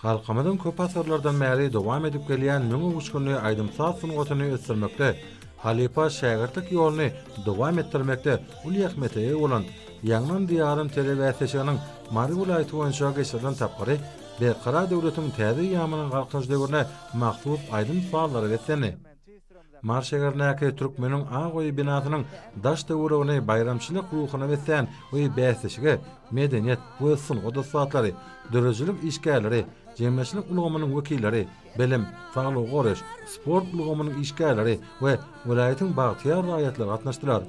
Halkymyzyň köp asyrlardan bäri dowam edip gelýän müňe uçkunly aýdymsaz sunugatyny ösdürmekde, halipa şägirdlik ýoluny dowam etdirmekde uly ähmiýete bolan ýaňlan diýarym telewisiýanyň Mary welaýaty boýunça geçirilen tapgary Berqara döwletiň täze ýamynyň galkyny döwrüne mahsus aýdym suallary geçeni. Marşegarnäki Türkmeniň Agoý binasynyň daş döwrüne bayramçylyk ruhyny wesen we bäsişige medeniýet we sunuga satlary, dörejilik işgärleri, jemgyýetçilik ulgamynyň wekilleri, bilim, saglyk goraş, sport ulgamynyň işgärleri we welaýatyň bagtyar raýatlary gatnaşdylar.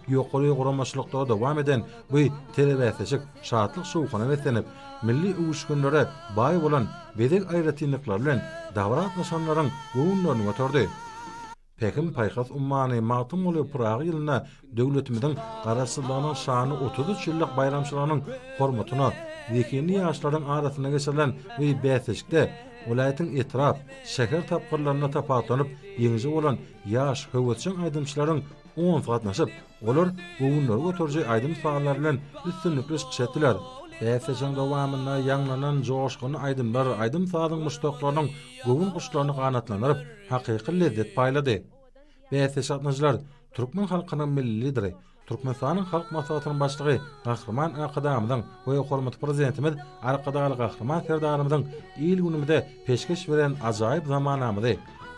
Ýokary guramaçylykda dowam eden bu telewisiýik şatlyk şowkyna wesenip, milli uwuşgunlara baý bolan bedek aýratynlyklar bilen dawrat nişanlaryň goýunlaryny götürdi. Pekin paýkas ummany magtym boly Praga ýylyna döwletimiziň garaşsyzlygynyň şany 33 ýyllyk bayramçylarynyň hormatyna wekilli ýaşlaryň arasyna geçirilen we bäsişikde welaýatyň etraf şeker tapgyrlaryna tapatanyp ýeňji bolan ýaş höwetçiň aýdymçylaryň 10 gatnaşyp, olar goýunlary götürjek aýdym suallar bilen üstünlikli çykyşdylar. Bäsişiň dowamyna ýanglanan joşgyny aýdymlar aýdym sadyň muştaklarynyň goýun guşlaryny ganatlanyp hakyky lezzet paýlady. Bäsiş atnaşylar Türkmen halkynyň milli lideri, Türkmenistanyň halk maslahatynyň başlygy Gahrman Akadamyň we hormat prezidentimiz Arkadaly Gahrman Serdarymyň ýyl günümde peşkeş beren ajaýyp zamanamyzy,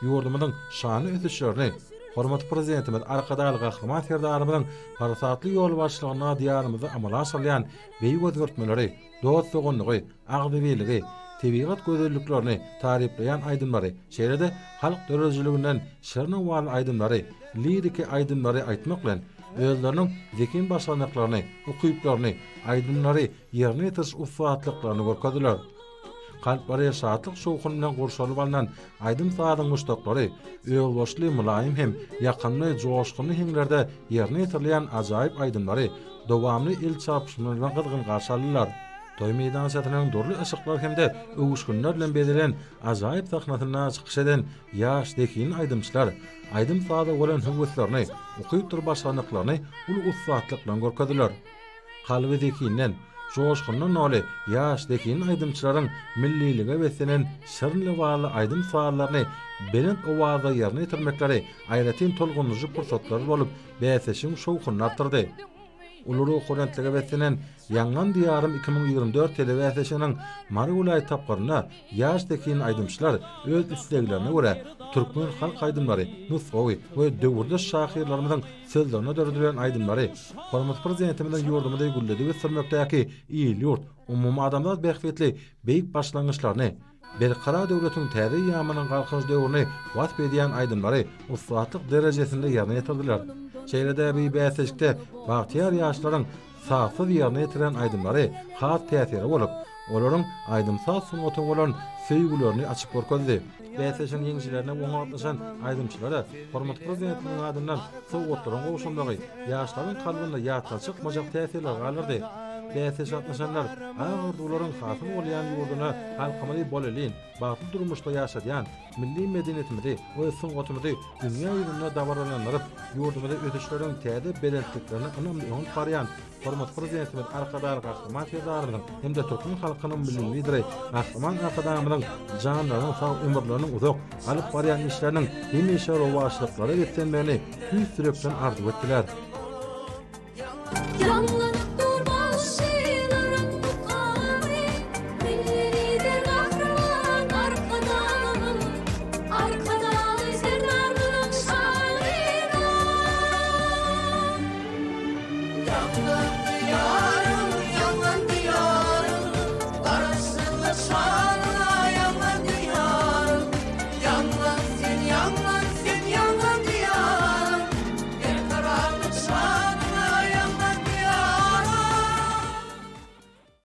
ýurdumyzyň şany ösüşlerini, hormat prezidentimiz Arkadaly Gahrman Serdarymyň parasatly ýol başlygyna diýarymyzy amala aşyrýan beýik özgertmeleri, dost sogunlygy, agdybyligi, tebigat gözelliklerini tarifleyen aydınları, şeýlede halk dörejiliginden şerne wal aydınları, liriki aydınları aýtmak bilen özleriniň zekin başlanmaklaryny, ukyplaryny, aydınları ýerine ýetiriş ufatlyklaryny görkezdiler. Kalpary şatlyk şowkuny bilen gorşalyp alynan aýdym sadyň muştaklary öýülboşly mulaýym hem ýakynly joşgyny hemlerde ýerine ýetirilýän ajaýyp aýdymlary dowamly il çapşyny bilen gyzgyn garşy aldylar. Toy meydan satynyň durly ışyklar hemde öwüşgünler bilen bedilen ajaýyp sahnasyna çykyş eden ýaş dekin aýdymçylar aýdym sady bolan höwetlerini, ukyp dur başlanmaklaryny ul ufatlyk bilen görkezdiler. Kalby dekinden joşgynyň oly ýaş dekin aýdymçylaryň millilige wesenen şerli wala aýdym suallaryny belent owaza ýerine ýetirmekleri aýratyn tolgunlyjy pursatlary bolup bäsişiň şowkuny artdyrdy. Uluru horantlyga wesenen ýangan diýarym 2024 telewisiýanyň Mary welaýaty tapgaryna ýaş dekin aýdymçylar öz isleglerine görä Türkmen halk aýdymlary, nusgawy we döwürde şahyrlarymyzyň sözlerine dördüren aýdymlary, hormat prezidentimiň ýurdumyda gülledi we sürmekdäki ýyl ýurt umumy adamlar bähfetli beýik başlangyçlaryny Berqara döwletiň täze ýamynyň galkyny döwrüne wasp edýän aýdymlary ustatlyk derejesinde ýerine ýetirdiler. Şeýlede bir bäsişikde bagtyar ýaşlaryň saatsyz ýerine ýetiren aýdymlary hat täsiri bolup, olaryň aýdymsaz sunugaty bolan söýgülerini açyp görkezdi. Bäsişiň ýeňjilerine oňa atlaşan aýdymçylary hormat prezidentiniň adyndan sowgatlaryň gowşundagy ýaşlaryň kalbyna ýatalçyk majak täsirler galyrdy. Bäsiş atnaşanlar agyrdylaryň hasyn bolýan ýurduny halkymyzy bolalyn, bagty durmuşda ýaşadýan milli medeniýetimizi we sunugatymyzy dünýä ýüzünde dawarlandyryp, ýurdumyzda ödüşleriň täze belentliklerini önümli öňe barýan hormat prezidentimiz Arkadaly Gahrman Serdarymyň hemde Türkmen halkynyň milli lideri Gahrman Akadamyň janlaryň sag ömürleriniň uzak alyp barýan işleriniň hemişe rowaçlyklary geçenlerini hüýsürekden arzuw etdiler.